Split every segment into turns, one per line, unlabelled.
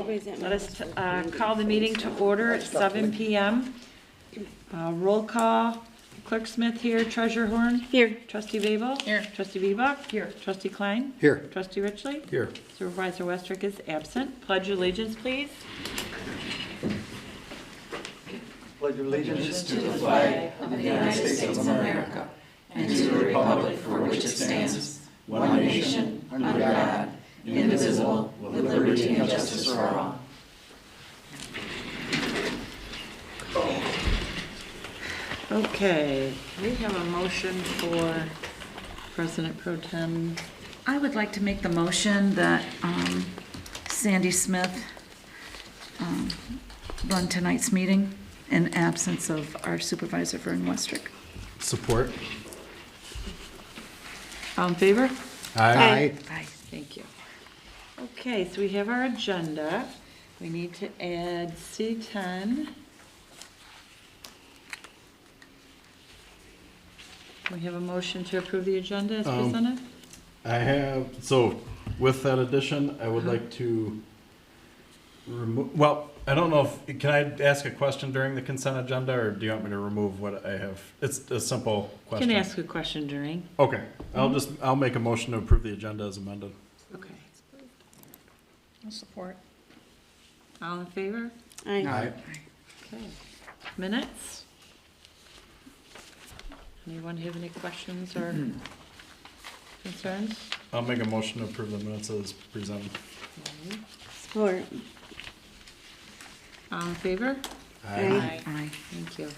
Let us call the meeting to order at 7 p.m. Roll call. Clerk Smith here. Treasurer Horn? Here. Trustee Babel? Here. Trustee Bebach? Here. Trustee Klein?
Here.
Trustee Richley?
Here.
Supervisor Westrick is absent. Pledge allegiance, please.
Pledge allegiance to the flag of the United States of America and to the republic for which it stands, one nation, under God, indivisible, with liberty and justice for all.
Okay, we have a motion for President Pro Tem.
I would like to make the motion that Sandy Smith run tonight's meeting in absence of our supervisor, Vern Westrick.
Support.
All in favor?
Aye.
Aye.
Thank you. Okay, so we have our agenda. We need to add C10. We have a motion to approve the agenda as presented?
I have, so with that addition, I would like to remove, well, I don't know if, can I ask a question during the consent agenda, or do you want me to remove what I have? It's a simple
You
question.
can ask a question during.
Okay, I'll make a motion to approve the agenda as amended.
Okay.
I'll support.
All in favor?
Aye.
Okay. Minutes? Anyone have any questions or concerns?
I'll make a motion to approve the minutes as presented.
Support. All in favor?
Aye.
Aye.
Thank you.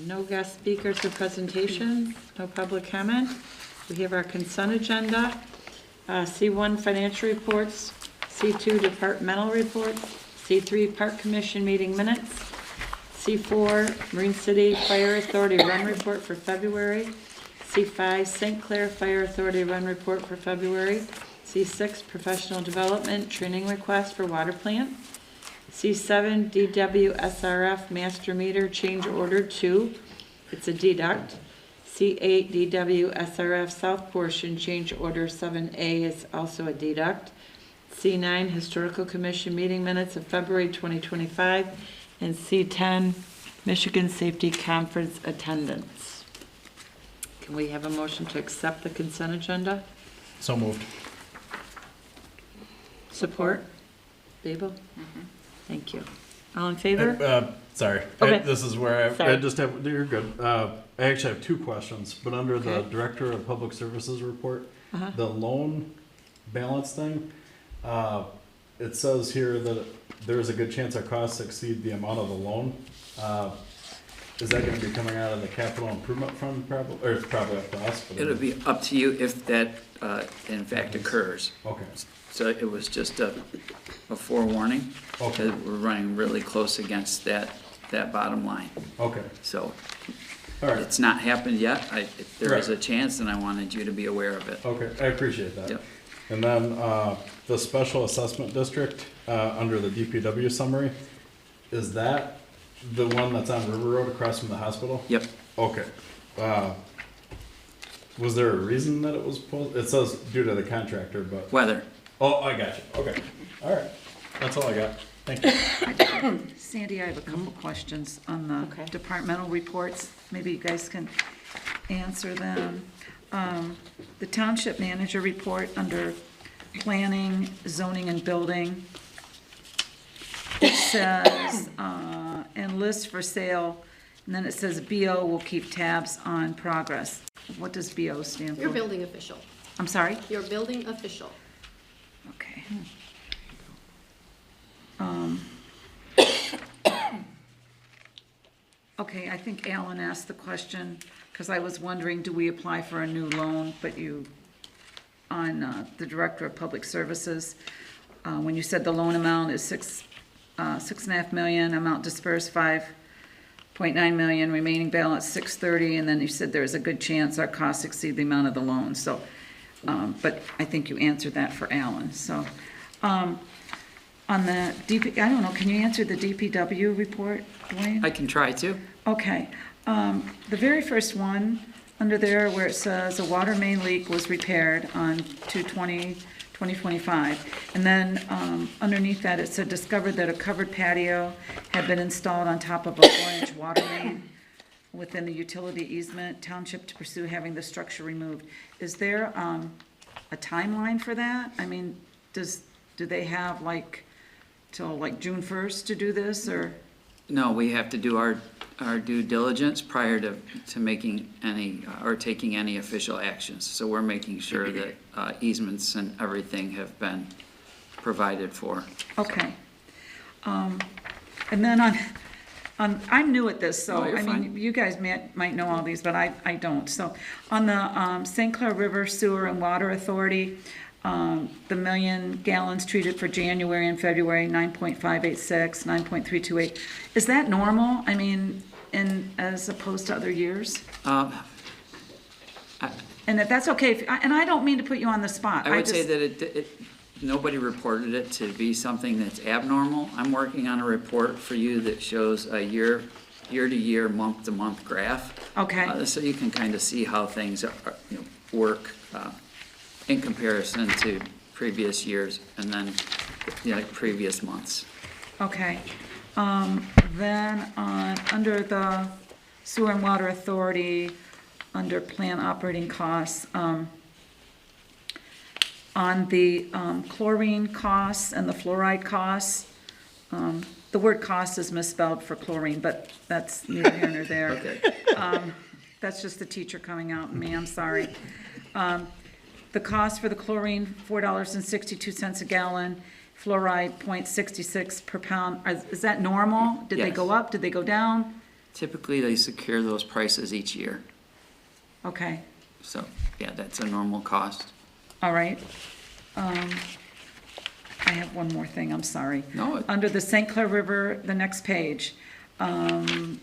No guest speakers or presentations, no public comment. We have our consent agenda. C1 financial reports, C2 departmental reports, C3 park commission meeting minutes, C4 Marine City Fire Authority run report for February, C5 St. Clair Fire Authority run report for February, C6 professional development training request for water plant, C7 DW SRF master meter change order 2, it's a deduct. C8 DW SRF south portion change order 7A is also a deduct. C9 historical commission meeting minutes of February 2025, and C10 Michigan Safety Conference attendance. Can we have a motion to accept the consent agenda?
So moved.
Support? Babel? Thank you. All in favor?
Sorry,
Okay.
this is where I
Sorry.
just have, you're good. I actually have two questions, but under the
Okay.
Director of Public Services report,
Uh-huh.
the loan balance thing, it says here that there's a good chance our costs exceed the amount of the loan. Is that gonna be coming out of the capital improvement fund probably, or it's probably up to us? But
It'll be up to you if that in fact occurs.
Okay,
So it was just a forewarning,
Okay.
because we're running really close against that bottom line.
okay,
So
all right,
it's not happened yet. If there is
Right.
a chance, and I wanted you to be aware of it.
okay, I appreciate that.
Yep.
And then, the special assessment district, under the DPW summary, is that the one that's on River Road across from the hospital?
Yep.
Okay. Was there a reason that it was pulled? It says due to the contractor, but,
Weather.
oh, I got you, okay, all right, that's all I got, thank you.
Sandy, I have a couple questions on the
Okay.
departmental reports. Maybe you guys can answer them. The township manager report under planning, zoning, and building. It says, and list for sale, and then it says BO will keep tabs on progress. What does BO stand for?
Your building official.
I'm sorry?
Your building official.
Okay. Okay, I think Alan asked the question, because I was wondering, do we apply for a new loan? But you, on the Director of Public Services, when you said the loan amount is six and a half million, amount dispersed 5.9 million, remaining balance 630, and then you said there's a good chance our costs exceed the amount of the loan. So, but I think you answered that for Alan. So, on the I don't know, can you answer the DPW report, Dwayne?
I can try to.
Okay, the very first one, under there where it says a water main leak was repaired on 2/20/20 2025. And then underneath that, it said, discovered that a covered patio had been installed on top of a 4-inch water main within the utility easement, township to pursue having the structure removed. Is there a timeline for that? I mean, do they have like till like June 1st to do this, or?
No, we have to do our due diligence prior to making any, or taking any official actions. So we're making sure that easements and everything have been provided for.
Okay. And then I'm new at this, so,
No, you're
I mean,
fine.
you guys might know all these, but I don't. So, on the St. Clair River Sewer and Water Authority, the million gallons treated for January and February, 9.586, 9.328. Is that normal? I mean, as opposed to other years? And if that's okay, and I don't mean to put you on the spot.
I would say
just-
that nobody reported it to be something that's abnormal. I'm working on a report for you that shows a year-to-year, month-to-month graph.
Okay.
So you can kind of see how things work in comparison to previous years and then, previous months.
Okay. Then under the Sewer and Water Authority, under plan operating costs, on the chlorine costs and the fluoride costs, the word cost is misspelled for chlorine, but that's neither here nor there.
Okay.
That's just the teacher coming out in me, I'm sorry. The cost for the chlorine, $4.62 a gallon, fluoride, 0.66 per pound. Is that normal? Did they
Yes.
go up? Did they go down?
Typically, they secure those prices each year.
Okay,
So, yeah, that's a normal cost.
all right. I have one more thing, I'm sorry.
No,
Under the St. Clair River, the next page, in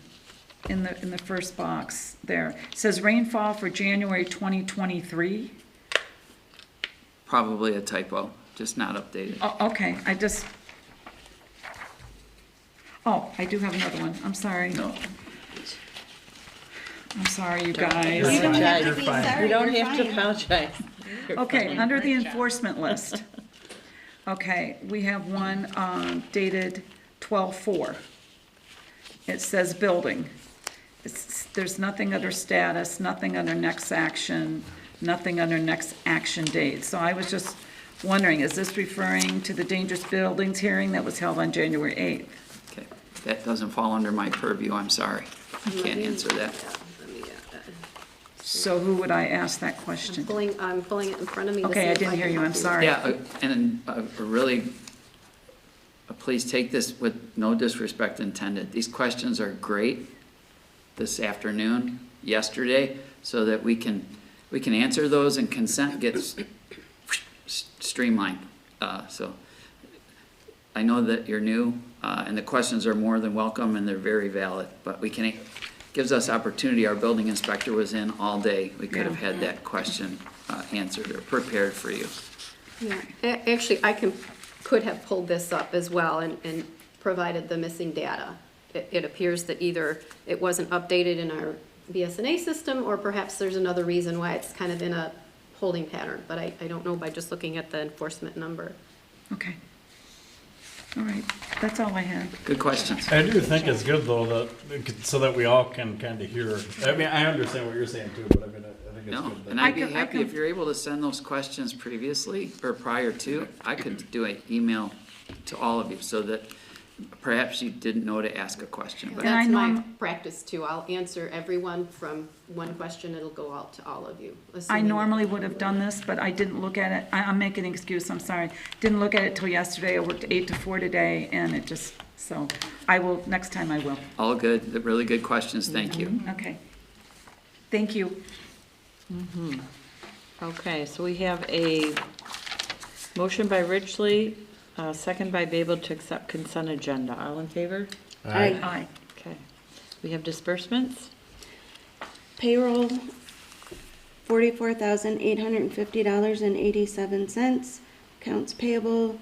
the first box there, it says rainfall for January 2023.
probably a typo, just not updated.
Oh, okay, I do have another one, I'm sorry.
No,
I'm sorry, you guys.
You don't have
You're fine.
You don't have to apologize. You're
Okay,
fine.
under the enforcement list. Okay, we have one dated 12/4. It says building. There's nothing under status, nothing under next action, nothing under next action date. So I was just wondering, is this referring to the dangerous buildings hearing that was held on January 8th?
okay, that doesn't fall under my purview, I'm sorry. I can't answer that.
So who would I ask that question?
I'm pulling it in front of me. to
Okay,
see
I
if
didn't hear
can
you,
help
I'm sorry.
Yeah, and really, please take this with no disrespect intended. These questions are great this afternoon, yesterday, so that we can answer those and consent gets streamlined. So I know that you're new, and the questions are more than welcome and they're very valid, but gives us opportunity. Our building inspector was in all day. We could have had that question answered or prepared for you.
Yeah. Actually, I could have pulled this up as well and provided the missing data. It appears that either it wasn't updated in our BSNA system, or perhaps there's another reason why it's kind of in a holding pattern, but I don't know by just looking at the enforcement number.
Okay. All right, that's all I had.
Good questions.
I do think it's good though that, so that we all can kind of hear, I mean, I understand what you're saying too, but I mean, I think it's
No,
good.
and
that-
I'd be
I
happy
can-
if you're able to send those questions previously or prior to. I could do an email to all of you so that perhaps you didn't know to ask a question. But
And I
That's my
norm-
practice too. I'll answer everyone from one question. It'll go out to all of you.
I
assuming-
normally would have done this, but I didn't look at it, I'm making an excuse, I'm sorry. Didn't look at it till yesterday, I worked 8 to 4 today, and it just, so, I will, next time I will.
all good, the really good questions, thank you.
Okay. Thank you.
Okay, so we have a motion by Ridgely, second by Babel to accept consent agenda. All in favor?
Aye.
Aye.
Okay. We have disbursements.
Payroll, $44,850.87. Accounts payable,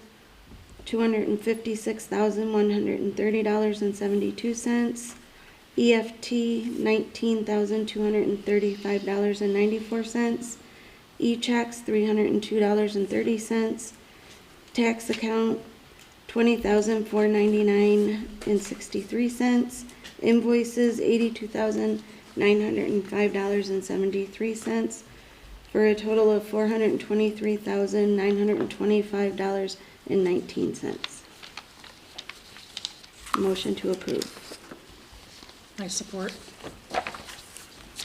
$256,130.72. EFT, $19,235.94. E-checks, $302.30. Tax account, $20,499.63. Invoices, $82,905.73, for a total of $423,925.19. Motion to approve.
I support.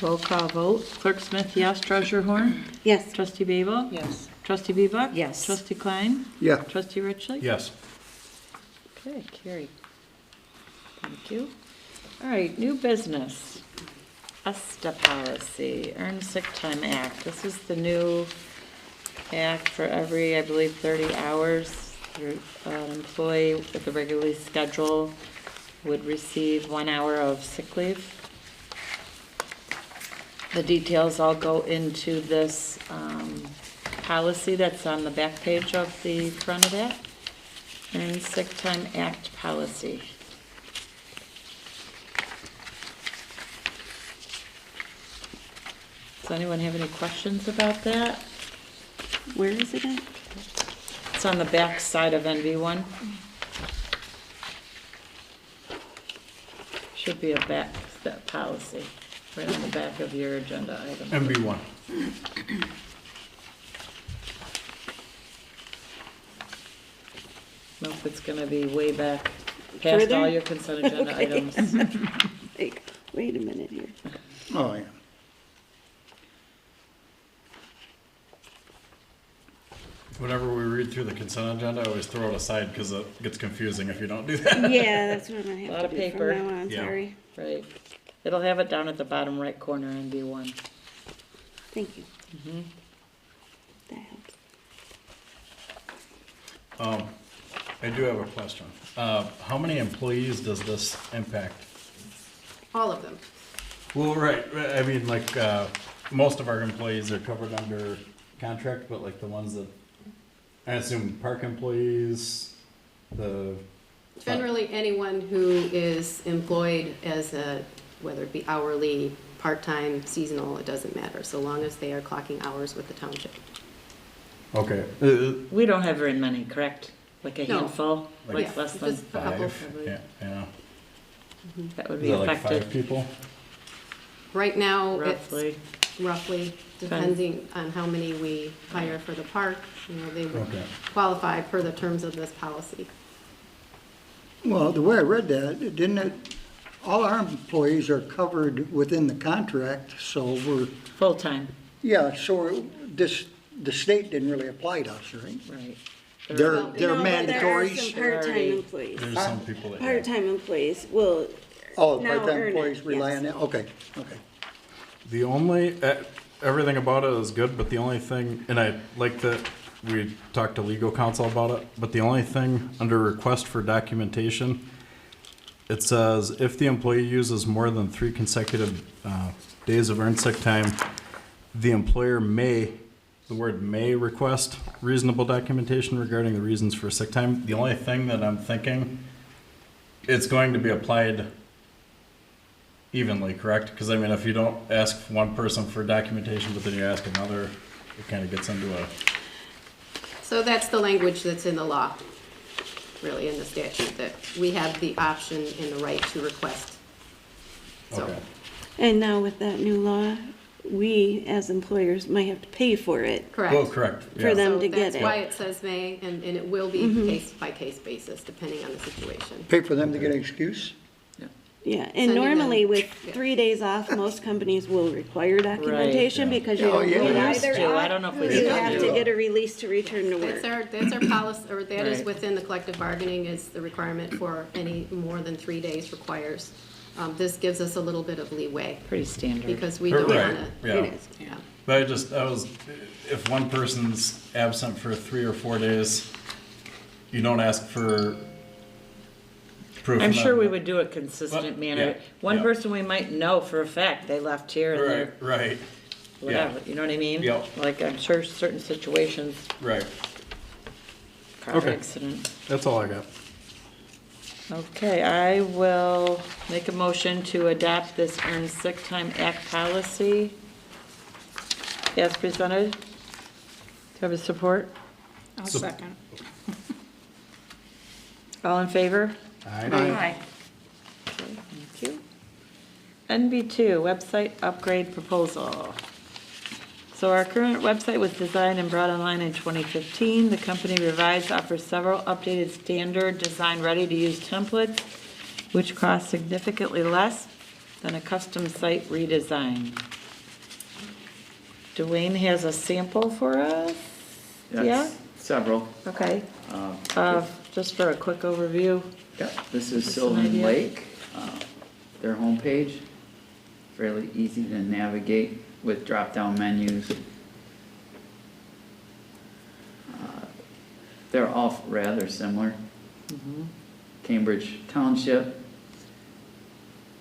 Roll call vote. Clerk Smith, yes. Treasurer Horn?
Yes.
Trustee Babel?
Yes.
Trustee Bebuk?
Yes.
Trustee Klein?
Yeah.
Trustee Richley?
Yes.
Okay, carried. Thank you. All right, new business. ESTA policy, Earned Sick Time Act. This is the new act for every, I believe, 30 hours. An employee with a regularly scheduled would receive 1 hour of sick leave. The details all go into this policy that's on the back page of the front of that. Earned Sick Time Act policy. Does anyone have any questions about that?
Where is it at?
It's on the back side of NV1. Should be a back, that policy, right on the back of your agenda item.
MB1.
Nope, it's gonna be way back, past
Further?
all your consent agenda
Okay.
items.
Like, wait a minute here.
Oh, yeah.
Whenever we read through the consent agenda, I always throw it aside because it gets confusing if you don't do that.
Yeah, that's what I'm gonna
Lot
have
of
to do
paper.
from now on,
Yeah.
sorry.
Right. It'll have it down at the bottom right corner, NV1.
Thank you.
Mhm.
That helps.
I do have a question. How many employees does this impact?
All of them.
Well, right, I mean, like, most of our employees are covered under contract, but like the ones that, I assume park employees,
Generally, anyone who is employed as a, whether it be hourly, part-time, seasonal, it doesn't matter, so long as they are clocking hours with the township.
okay.
We don't have very many, correct? Like a
No.
handful,
Like
like less than
just a couple.
Five, yeah,
that would
is
be
that like
affected,
5 people?
Right now, it's
roughly.
roughly, depending on how many we hire for the park, you know, they would
Okay.
qualify per the terms of this policy.
Well, the way I read that, didn't it, all our employees are covered within the contract, so we're,
Full-time,
yeah, so this, the state didn't really apply to us, right?
right.
They're,
Well,
they're
No, but there are
mandatory.
some part-time
Already-
employees.
There's some people that.
Part-time employees will
Oh,
now
part-time
earn it,
employees rely
yes.
on that, okay, okay.
The only, everything about it is good, but the only thing, and I like that we talked to legal counsel about it, but the only thing under request for documentation, it says if the employee uses more than 3 consecutive days of earned sick time, the employer may, the word may request reasonable documentation regarding the reasons for sick time. The only thing that I'm thinking, it's going to be applied evenly, correct? Because I mean, if you don't ask one person for documentation, but then you ask another, it kind of gets into a,
So that's the language that's in the law, really, in the statute, that we have the option and the right to request. So,
okay.
And now with that new law, we as employers might have to pay for it.
correct.
Well, correct,
For
yeah.
them
So
to get
That's why
it.
it says may, and it will be case-by-case basis, depending on the situation.
Pay for them to get an excuse?
Yeah, and
Sending
normally
them-
with
yeah.
3 days off, most companies will require documentation
yeah.
because you
Oh,
don't
yeah.
know
We
why
used
they're
to. I
off.
don't know if we
You
still
have
do.
to get a release to return to work.
That's our policy, or that is
Right.
within the collective bargaining, is the requirement for any more than 3 days requires. This gives us a little bit of leeway,
Pretty standard.
because we don't
Right,
wanna,
yeah.
It is.
yeah.
But I was, if one person's absent for 3 or 4 days, you don't ask for proof.
I'm
of
sure
that.
we would do a consistent
Well,
manner.
yeah,
One
yeah.
person we might know for a fact, they left here and they're,
Right,
whatever, you know what I mean?
Yep.
Like, I'm sure certain situations,
right.
car
Okay.
accident.
That's all I got.
Okay, I will make a motion to adopt this Earned Sick Time Act policy as presented. I have a support?
I'll
So-
second.
All in favor?
Aye.
Aye.
Okay, thank you. NB2, website upgrade proposal. So our current website was designed and brought online in 2015. The company revised offers several updated standard design ready-to-use templates, which cost significantly less than a custom site redesign. Dwayne has a sample for us? Yeah?
Yes, several.
Okay,
Um,
just for a quick overview.
Yeah, this is
Just an
Sylvan
idea.
Lake, their homepage, fairly easy to navigate with drop-down menus. They're all rather similar. Cambridge Township,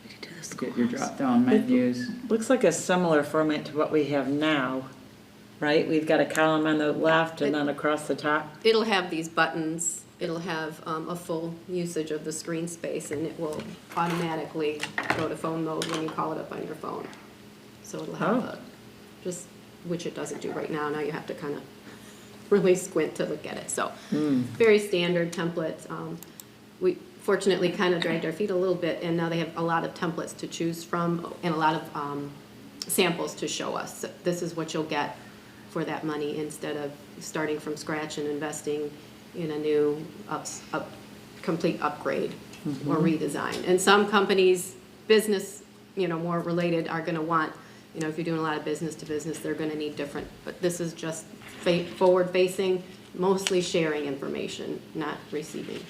We could do the
get your
schoolhouse.
drop-down menus.
Looks like a similar format to what we have now, right? We've got a column on the left and then across the top.
It'll have these buttons, it'll have a full usage of the screen space, and it will automatically go to phone mode when you call it up on your phone. So it'll have
Oh.
just, which it doesn't do right now, now you have to kind of really squint to look at it, so. Very standard template. We fortunately kind of dragged our feet a little bit, and now they have a lot of templates to choose from and a lot of samples to show us. So this is what you'll get for that money instead of starting from scratch and investing in a new complete upgrade or redesign. And some companies, business, more related, are gonna want, if you're doing a lot of business to business, they're gonna need different, but this is just forward facing, mostly sharing information, not receiving.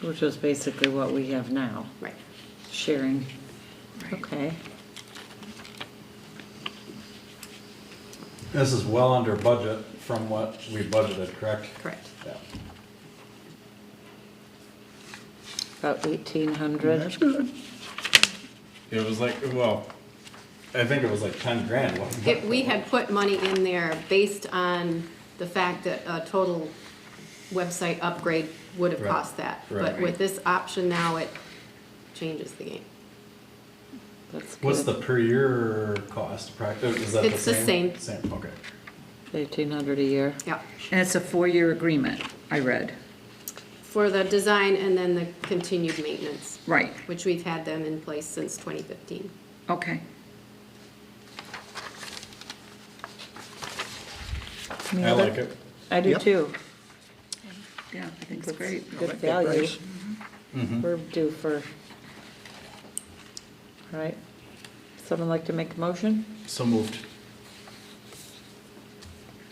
Which is basically what we have now,
Right.
sharing. Okay.
This is well under budget from what we budgeted, correct?
Correct.
Yeah.
About 1,800.
That's good.
It was like, well, I think it was like 10 grand, wasn't it?
We had put money in there based on the fact that a total website upgrade would have
Right.
cost that. But
Right.
with this option now, it changes the game.
That's good.
What's the per year cost? Is that
It's the same.
Same, okay.
1,800 a year.
Yeah.
And it's a 4-year agreement, I read.
For the design and then the continued maintenance,
Right,
which we've had them in place since 2015.
okay.
Any
I
other-
like it.
I do
Yep.
too.
Yeah, I think it's great.
Good
like that
value.
price.
We're due for, all right. Someone like to make a motion?
So moved.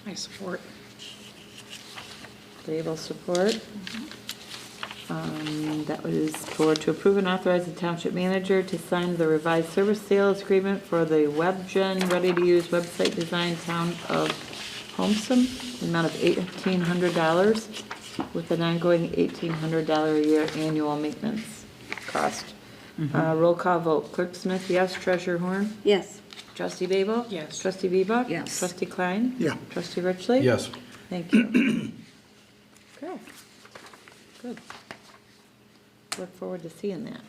I support.
Dave will support. That was to approve and authorize the township manager to sign the revised service sales agreement for the WebGen ready-to-use website design town of Homestead, the amount of $1,800 with an ongoing $1,800 a year annual maintenance cost. Roll call vote. Clerk Smith, yes. Treasurer Horn?
Yes.
Trustee Babel?
Yes.
Trustee Bebuk?
Yes.
Trustee Klein?
Yeah.
Trustee Richley?
Yes.
Thank you. Okay, good. Look forward to seeing that.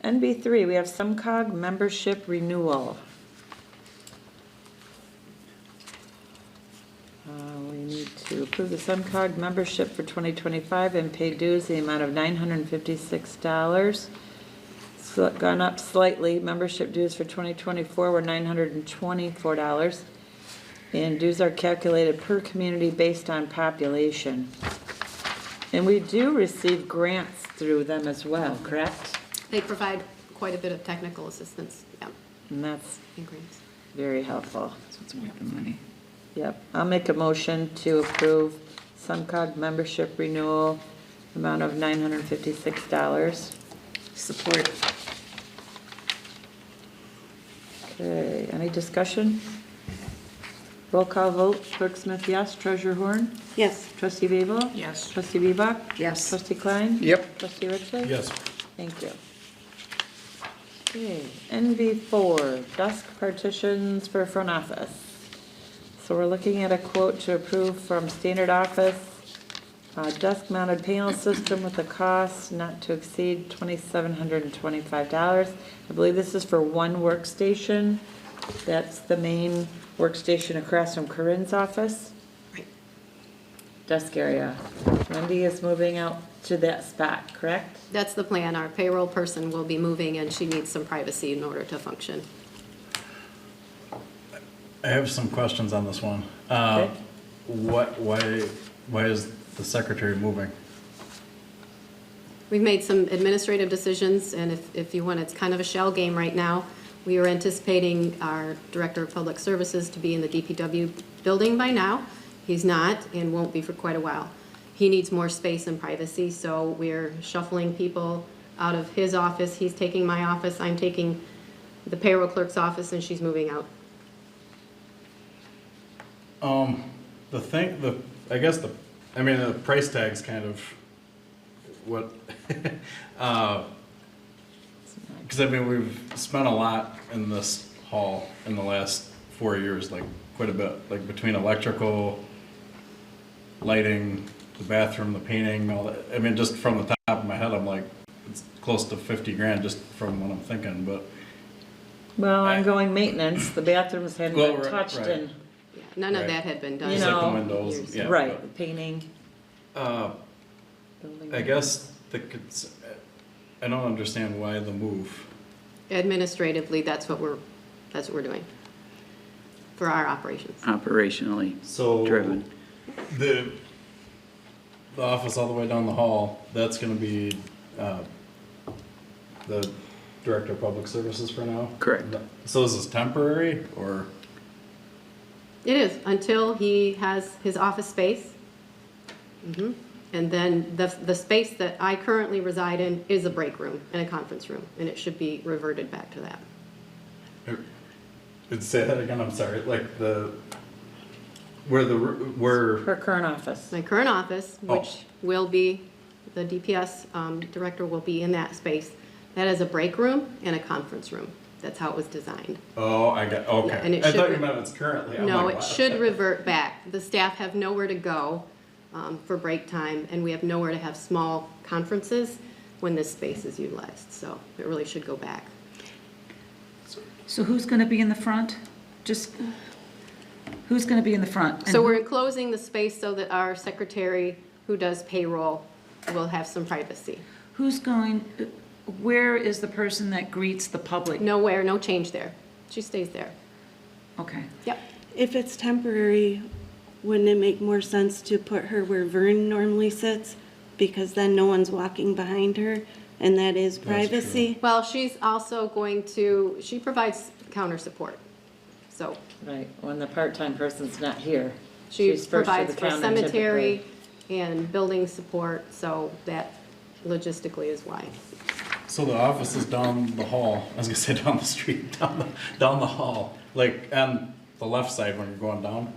NB3, we have SumCog membership renewal. We need to approve the SumCog membership for 2025 and pay dues the amount of $956. So gone up slightly. Membership dues for 2024 were $924. And dues are calculated per community based on population. And we do receive grants through them as well, correct?
They provide quite a bit of technical assistance, yeah,
And that's
and grants.
very helpful.
So it's worth the money.
Yep, I'll make a motion to approve SumCog membership renewal, amount of $956.
Support.
Okay, any discussion? Roll call vote, Clerk Smith, yes. Treasurer Horn?
Yes.
Trustee Babel?
Yes.
Trustee Bebuk?
Yes.
Trustee Klein?
Yep.
Trustee Richley?
Yes.
Thank you. Okay, NB4, desk partitions for front office. So we're looking at a quote to approve from Standard Office, desk-mounted panel system with a cost not to exceed $2,725. I believe this is for one workstation. That's the main workstation across from Corinne's office.
Right.
Desk area. Wendy is moving out to that spot, correct?
That's the plan. Our payroll person will be moving and she needs some privacy in order to function.
I have some questions on this one.
Okay.
Why is the secretary moving?
We've made some administrative decisions, and if you want, it's kind of a shell game right now. We are anticipating our Director of Public Services to be in the DPW building by now. He's not and won't be for quite a while. He needs more space and privacy, so we're shuffling people out of his office. He's taking my office, I'm taking the payroll clerk's office, and she's moving out.
The price tag's kind of what, because we've spent a lot in this hall in the last 4 years, like quite a bit, like between electrical, lighting, the bathroom, the painting, all that. Just from the top of my head, I'm like, it's close to 50 grand just from what I'm thinking, but.
Well, ongoing maintenance, the bathrooms hadn't
Well,
been touched
right.
in,
Yeah, none of
Right.
that had been done.
You
Just like
know,
the windows,
years.
yeah.
right, painting.
I guess I don't understand why the move.
Administratively, that's what we're doing for our operations.
Operationally
So
driven.
the office all the way down the hall, that's gonna be the Director of Public Services for now?
Correct.
So is this temporary or?
It is, until he has his office space. And then the space that I currently reside in is a break room and a conference room, and it should be reverted back to that.
Say that again, I'm sorry, like where
Her current office.
My current office,
Oh.
which will be, the DPS director will be in that space, that is a break room and a conference room. That's how it was designed.
oh, I got,
Yeah, and
okay.
it
I thought
should-
you meant it's currently. I'm
No,
like,
it
wow.
should revert back. The staff have nowhere to go for break time, and we have nowhere to have small conferences when this space is utilized. So it really should go back.
So who's gonna be in the front? Just, who's gonna be in the front?
So we're enclosing the space so that our secretary, who does payroll, will have some privacy.
Who's going, where is the person that greets the public?
Nowhere, no change there. She stays there.
Okay.
Yep.
If it's temporary, wouldn't it make more sense to put her where Vern normally sits? Because then no one's walking behind her, and that is privacy.
Well, she's also she provides counter support. So
Right, when the part-time person's not here.
she
she's first to
provides
the
for
counter
cemetery
typically.
and building support, so that logistically is why.
So the office is down the hall, I was gonna say down the street, down the hall, like on the left side when you're going down.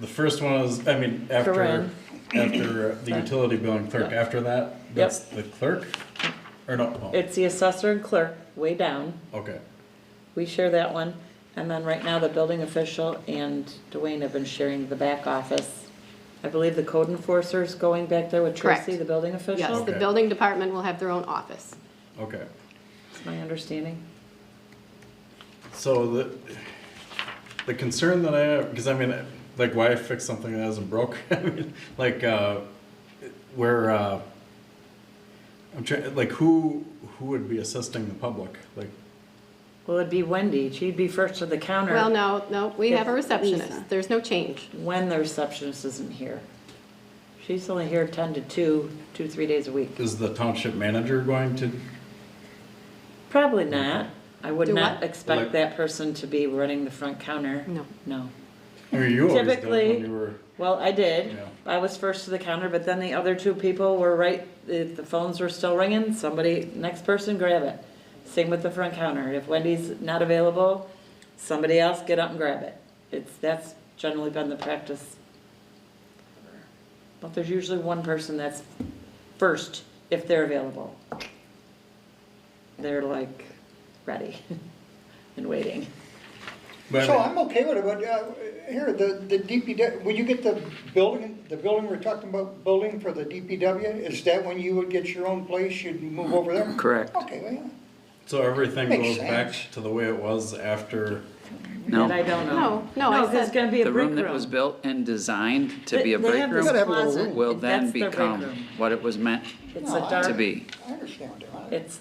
The first one is, after
Corinne.
the utility billing clerk,
Yeah.
after that, that's the clerk? Or no? Oh,
It's the assessor and clerk, way down.
okay,
We share that one. And then right now, the building official and Dwayne have been sharing the back office. I believe the code enforcer's going back there with Tracy,
Correct.
the building official.
Yes, the
Okay.
building department will have their own office.
okay.
That's my understanding.
So the concern that I have, because like why fix something that isn't broke? Where, I'm trying, like who would be assisting the public? Like,
Well, it'd be Wendy. She'd be first to the counter.
Well, no, we have a receptionist.
Lisa.
There's no change.
When the receptionist isn't here. She's only here 10 to 2, 3 days a week.
is the township manager going to?
Probably not. I would
Do
not
what?
expect
Like-
that person to be running the front counter.
No.
No.
You always did
Typically-
when you were.
Well, I did.
Yeah.
I was first to the counter, but then the other two people were right, if the phones were still ringing, next person grab it. Same with the front counter. If Wendy's not available, somebody else get up and grab it. That's generally been the practice. But there's usually one person that's first if they're available. They're like ready and waiting.
But
So I'm okay with it, but here, the DPW, when you get the building we're talking about, building for the DPW, is that when you would get your own place, you'd move over there?
Correct.
Okay, well, yeah.
So everything
Makes
goes back
sense.
to the way it was after
No.
That I don't know.
No, I
there's
said,
gonna be a
The
break
room
room.
that was built and designed to be a
They
break
have
room
this
Gotta have a little
closet,
room.
will then
that's their break
become
room.
what it was meant
It's
No,
a dark.
to be.
I understand what they're on.
It's,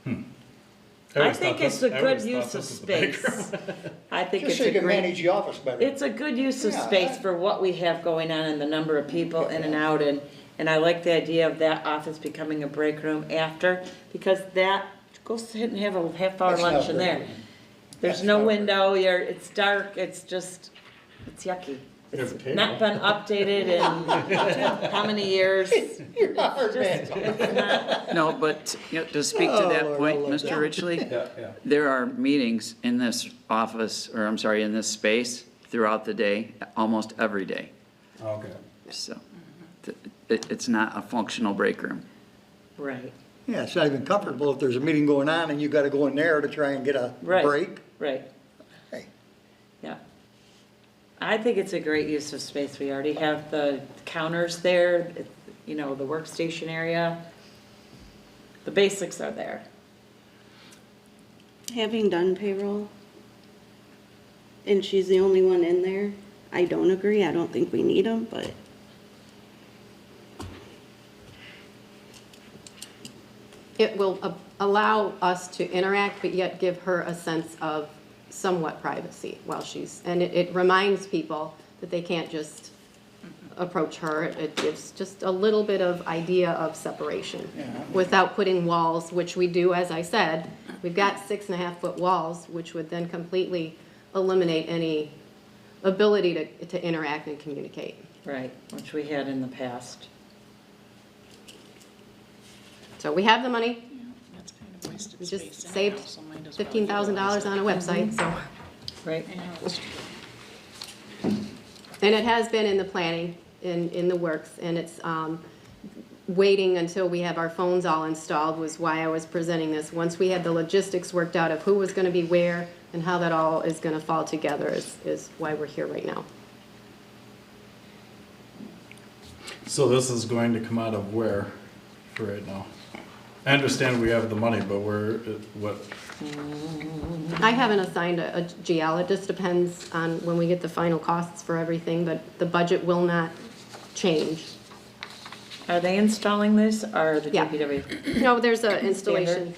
I
I
always
think
thought
it's
this-
a
I
good
always thought
use
this
of
was the break
space.
room.
I think
Just
it's
so you
a
can
great,
manage the office better.
it's a good use of
Yeah,
space
I-
for what we have going on and the number of people in and out, and I like the idea of that office becoming a break room after, because that, go sit and have a half-hour
That's not
lunch in
break
there.
room.
There's
That's
no
not break
window, it's dark, it's just, it's yucky.
You have
It's
a
not
table.
been updated in how many years?
You're a hard man.
It's not,
No, but, you know, to speak to
Oh,
that
Lord,
point,
I love
Mr.
that.
Ridgely,
Yeah, yeah.
there are meetings in this office, or I'm sorry, in this space throughout the day, almost every day.
Okay.
So it's not a functional break room.
right,
Yeah, it's not even comfortable if there's a meeting going on and you gotta go in there to try and get a
Right.
break.
right.
Hey.
Yeah. I think it's a great use of space. We already have the counters there, you know, the workstation area. The basics are there.
Having done payroll, and she's the only one in there, I don't agree. I don't think we need them, but
it will allow us to interact, but yet give her a sense of somewhat privacy while she's, and it reminds people that they can't just approach her. It gives just a little bit of idea of separation without putting walls, which we do, as I said. We've got 6.5-foot walls, which would then completely eliminate any ability to interact and communicate.
Right, which we had in the past.
So we have the money.
That's kind of wasted
We
space
just
anyhow,
saved
so might as well
$15,000 on a website, so.
Right,
And it has been in the planning, in the works, and it's waiting until we have our phones all installed was why I was presenting this. Once we had the logistics worked out of who was gonna be where and how that all is gonna fall together is why we're here right now.
So this is going to come out of where for right now? I understand we have the money, but what,
I haven't assigned a GL, it just depends on when we get the final costs for everything, but the budget will not change.
are they installing this or the
Yeah.
DPW?
No, there's a installation,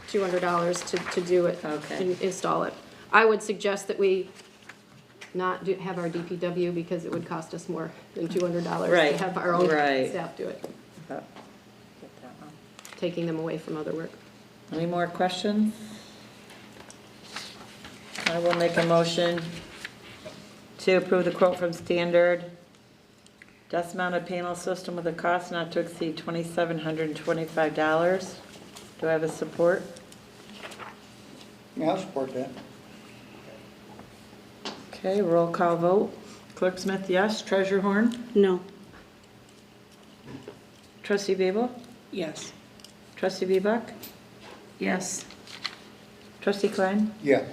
$200 to do it,
Okay.
to install it. I would suggest that we not have our DPW because it would cost us more than $200
Right,
to have our own
right.
staff do it,
Oh, get that one.
taking them away from other work.
Any more questions? I will make a motion to approve the quote from Standard desk-mounted panel system with a cost not to exceed $2,725. Do I have a support?
Yeah, I'll support that.
Okay, roll call vote. Clerk Smith, yes. Treasurer Horn?
no.
Trustee Babel?
Yes.
Trustee Bebuk?
Yes.
Trustee Klein?
Yeah.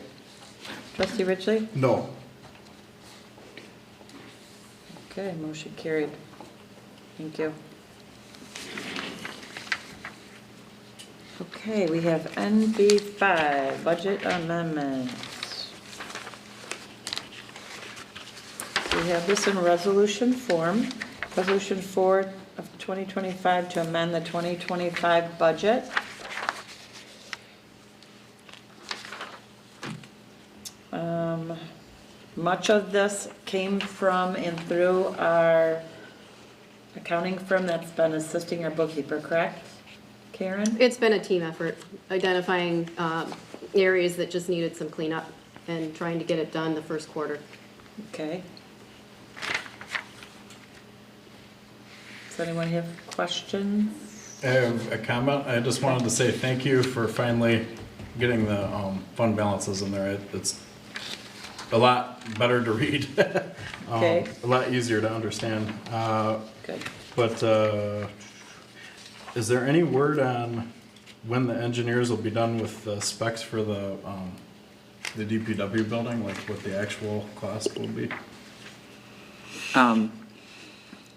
Trustee Ridgely?
no.
Okay, motion carried. Thank you. Okay, we have NB5, budget amendments. We have this in resolution form, resolution 4 of 2025 to amend the 2025 budget. Much of this came from and through our accounting firm that's been assisting our bookkeeper, correct? Karen?
It's been a team effort, identifying areas that just needed some cleanup and trying to get it done the first quarter.
Okay. Does anyone have questions?
I have a comment. I just wanted to say thank you for finally getting the fund balances in there. It's a lot better to read.
Okay.
A lot easier to understand.
Good.
But is there any word on when the engineers will be done with the specs for the DPW building, like what the actual cost will be?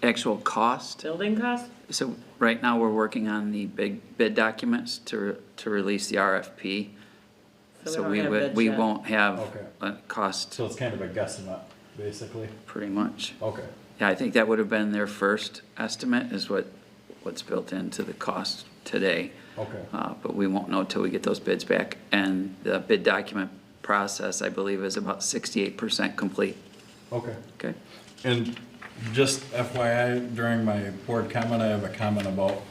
Actual cost.
Building cost?
So right now, we're working on the big bid documents to release the RFP
So we don't have bids
we
yet.
won't have
Okay.
a cost,
So it's kind of a guesstimate, basically?
pretty much.
Okay,
Yeah, I think that would have been their first estimate, is what's built into the cost today.
okay.
But we won't know till we get those bids back. And the bid document process, I believe, is about 68% complete.
Okay.
Okay?
And just FYI, during my board comment, I have a comment about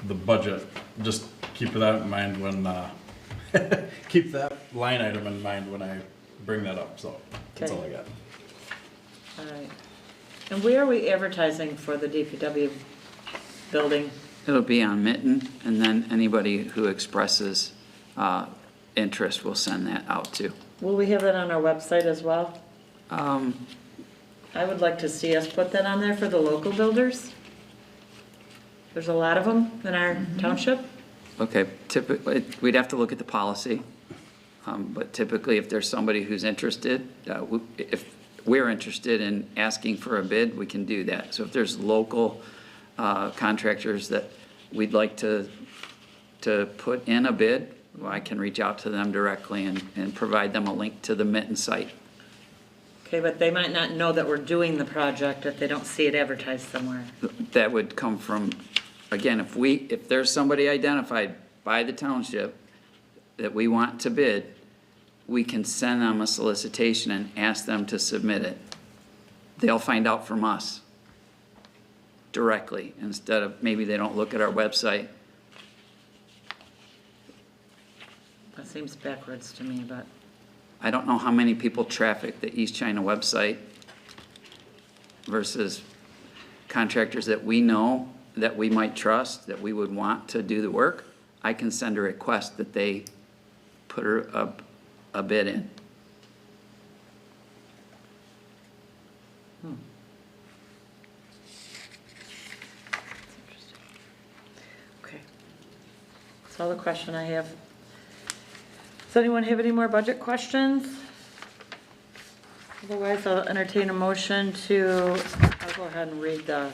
the budget. Just keep that in mind when, keep that line item in mind when I bring that up, so that's
Okay.
all I got.
All right. And where are we advertising for the DPW building?
It'll be on Mitten, and then anybody who expresses interest will send that out too.
Will we have that on our website as well?
Um,
I would like to see us put that on there for the local builders. There's a lot of them in our township.
Okay, typically, we'd have to look at the policy, but typically, if there's somebody who's interested, if we're interested in asking for a bid, we can do that. So if there's local contractors that we'd like to put in a bid, well, I can reach out to them directly and provide them a link to the Mitten site.
Okay, but they might not know that we're doing the project if they don't see it advertised somewhere.
That would come from, again, if there's somebody identified by the township that we want to bid, we can send them a solicitation and ask them to submit it. They'll find out from us directly, instead of, maybe they don't look at our website.
That seems backwards to me, but,
I don't know how many people traffic the East China website versus contractors that we know, that we might trust, that we would want to do the work. I can send a request that they put a bid in.
okay. That's all the question I have. Does anyone have any more budget questions? Otherwise, I'll entertain a motion to, I'll go ahead and read the.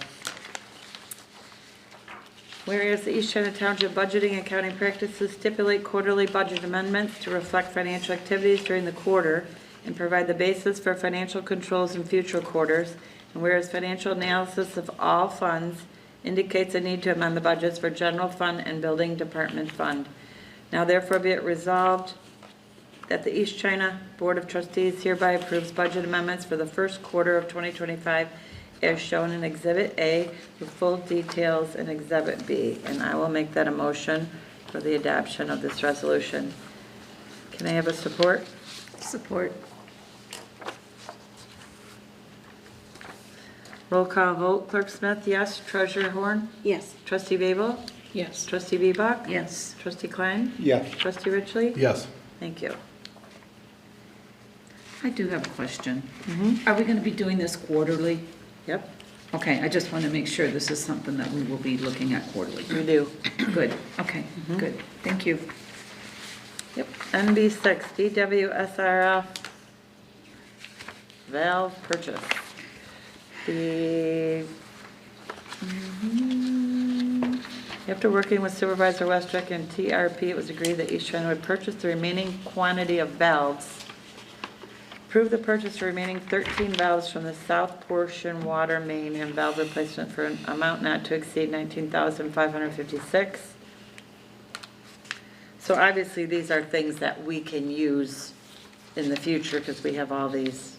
Whereas the East China Township budgeting and accounting practices stipulate quarterly budget amendments to reflect financial activities during the quarter and provide the basis for financial controls in future quarters. And whereas financial analysis of all funds indicates a need to amend the budgets for general fund and building department fund. Now therefore be it resolved that the East China Board of Trustees hereby approves budget amendments for the first quarter of 2025 as shown in Exhibit A with full details in Exhibit B. And I will make that a motion for the adoption of this resolution. Can I have a support?
Support.
Roll call vote. Clerk Smith, yes. Treasurer Horn?
Yes.
Trustee Babel?
Yes.
Trustee Bebach?
Yes.
Trustee Klein?
Yes.
Trustee Ridgely?
Yes.
Thank you.
I do have a question. Are we going to be doing this quarterly?
Yep,
Okay, I just want to make sure this is something that we will be looking at quarterly.
we do.
Good, okay, good. Thank you.
Yep, NB6, DWSRF valve purchase. After working with Supervisor Westrick and TRP, it was agreed that East China would purchase the remaining quantity of valves. Approve the purchase of remaining 13 valves from the south portion water main and valve replacement for an amount not to exceed $19,556. So obviously, these are things that we can use in the future because we have all these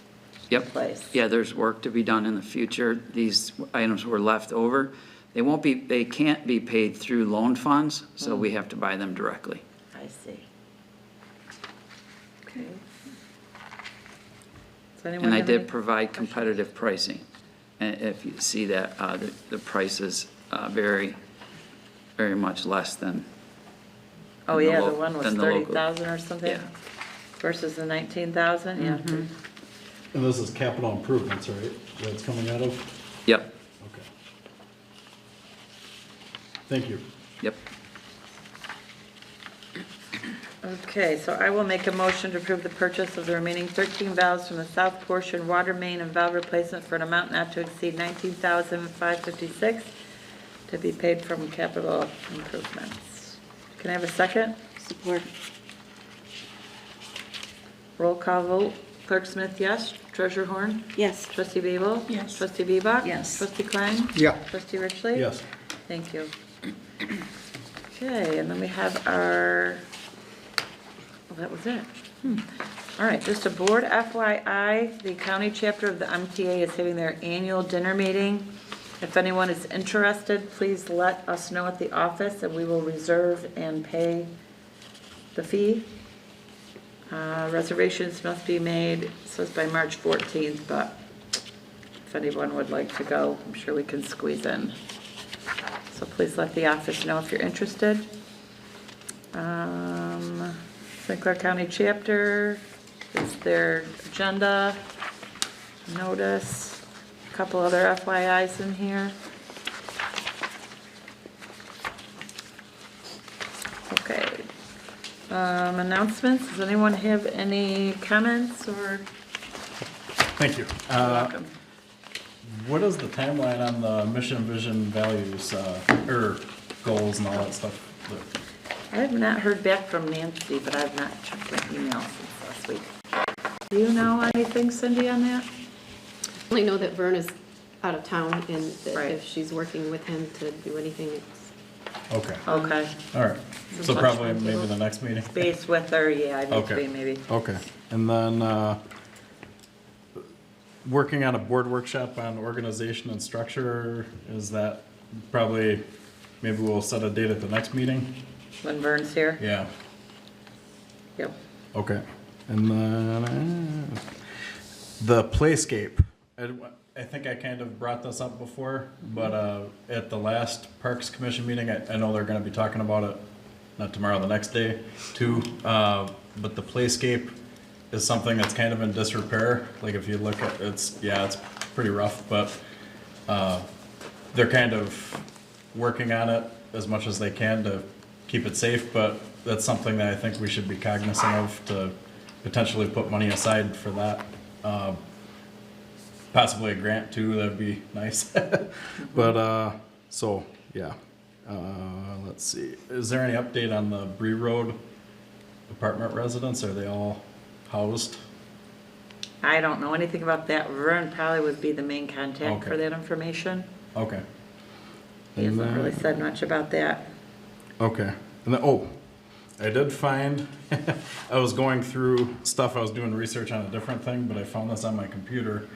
in
Yep.
place.
Yeah, there's work to be done in the future. These items were left over. They can't be paid through loan funds, so we have to buy them directly.
I see. Okay. Does anyone
And I
have
did
any-
provide competitive pricing. And if you see that, the price is very, very much less than.
Oh,
than
yeah, the
lo-
one was
than the local.
30,000 or something?
Yeah.
Versus the 19,000, yeah.
And this is capital improvements, right, that's coming out of?
Yep,
Okay. Thank you.
yep.
Okay, so I will make a motion to approve the purchase of the remaining 13 valves from the south portion water main and valve replacement for an amount not to exceed $19,556 to be paid from capital improvements. Can I have a second?
Support.
Roll call vote. Clerk Smith, yes. Treasurer Horn?
Yes.
Trustee Babel?
Yes.
Trustee Bebop?
Yes.
Trustee Klein?
Yeah.
Trustee Richley?
Yes.
Thank you. Okay, and then we have our, well, that was it. All right, just a board FYI, the county chapter of the MTA is having their annual dinner meeting. If anyone is interested, please let us know at the office and we will reserve and pay the fee. Reservations must be made, it says by March 14th, but if anyone would like to go, I'm sure we can squeeze in. So please let the office know if you're interested. St. Clair County chapter is their agenda, notice, a couple other FYIs in here. Okay. Announcements, does anyone have any comments or?
Thank you.
You're welcome.
What is the timeline on the mission, vision, values, or goals and all that stuff?
I have not heard back from Nancy, but I've not checked my email since last week. Do you know anything, Cindy, on that?
I only know that Vern is out of town and that
Right.
if she's working with him to do anything, it's
Okay,
Okay.
all right. So probably maybe the next meeting?
Base with her, yeah, I need to
Okay.
be maybe.
Okay, and then, working on a board workshop on organization and structure, is that probably, maybe we'll set a date at the next meeting?
When Vern's here?
Yeah,
Yep.
okay. And then, the playscape, I think I kind of brought this up before, but, at the last Parks Commission meeting, I know they're gonna be talking about it, not tomorrow, the next day, too, but the playscape is something that's kind of in disrepair. Like if you look at, it's pretty rough, but they're kind of working on it as much as they can to keep it safe, but that's something that I think we should be cognizant of to potentially put money aside for that. Possibly a grant too, that'd be nice. But, so, yeah. Let's see, is there any update on the Bree Road apartment residents? Are they all housed?
I don't know anything about that. Vern probably would be the main contact
Okay.
for that information.
Okay.
He
And
hasn't really
then-
said much about that.
Okay, and then, oh, I did find, I was going through stuff, I was doing research on a different thing, but I found this on my computer.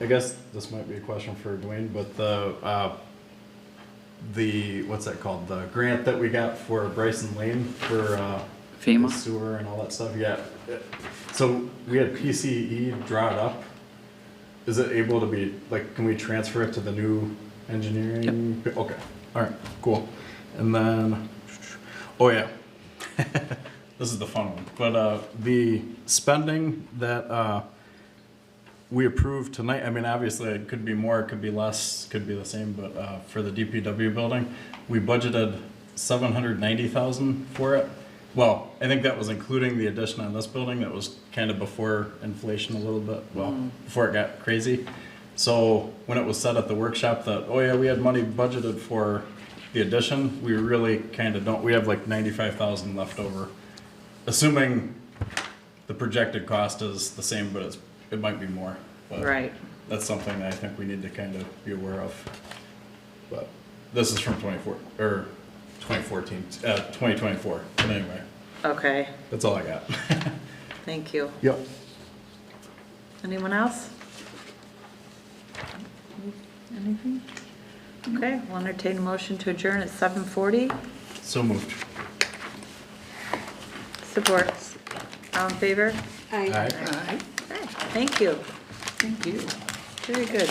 I guess this might be a question for Dwayne, but what's that called? The grant that we got for Bryson Lane for,
FEMA?
the sewer and all that stuff, yeah. So we had PCE draw it up. Is it able to be, like, can we transfer it to the new engineering? Okay, all right, cool. And then, oh yeah, this is the fun one. But the spending that we approved tonight, I mean, obviously it could be more, it could be less, could be the same, but for the DPW building, we budgeted $790,000 for it. Well, I think that was including the addition on this building that was kind of before inflation a little bit, well, before it got crazy. So when it was said at the workshop that, oh yeah, we had money budgeted for the addition, we really kind of don't, we have like 95,000 left over. Assuming the projected cost is the same, but it might be more. But
Right.
that's something that I think we need to kind of be aware of. But this is from 2024, but anyway,
Okay,
that's all I got.
thank you.
Yep.
Anyone else? Anything? Okay, we'll entertain a motion to adjourn at 7:40.
So moved.
Support. All in favor?
Aye.
Aye.
Okay, thank you.
Thank you.
Very good.